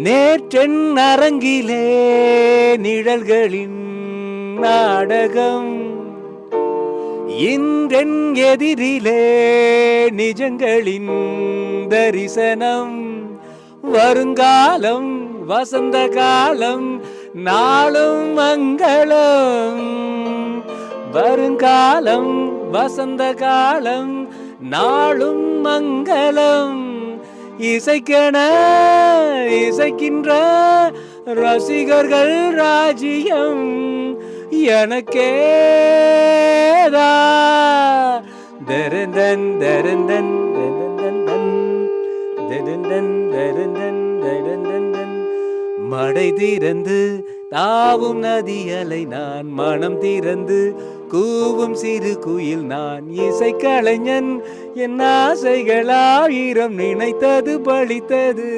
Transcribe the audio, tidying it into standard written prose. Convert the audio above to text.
நேற்றென் அரங்கிலே நிழல்களின் நாடகம், இன்றென் எதிரிலே நிஜங்களின் தரிசனம். வருங்காலம் வசந்த காலம் நாளும் மங்களம். வருங்காலம் வசந்த காலம் நாளும் மங்களம். இசைக்கென இசைக்கின்ற ரசிகர்கள் ராஜ்யம் எனக்கேதா. தரந்தன் தரந்தன் மடை திறந்து தாவும் நதியலை நான், மனம் திறந்து கூவும் சிறு குயில் நான். இசைக்கலைஞன் என் ஆசைகள் ஆயிரம், நினைத்தது பழித்தது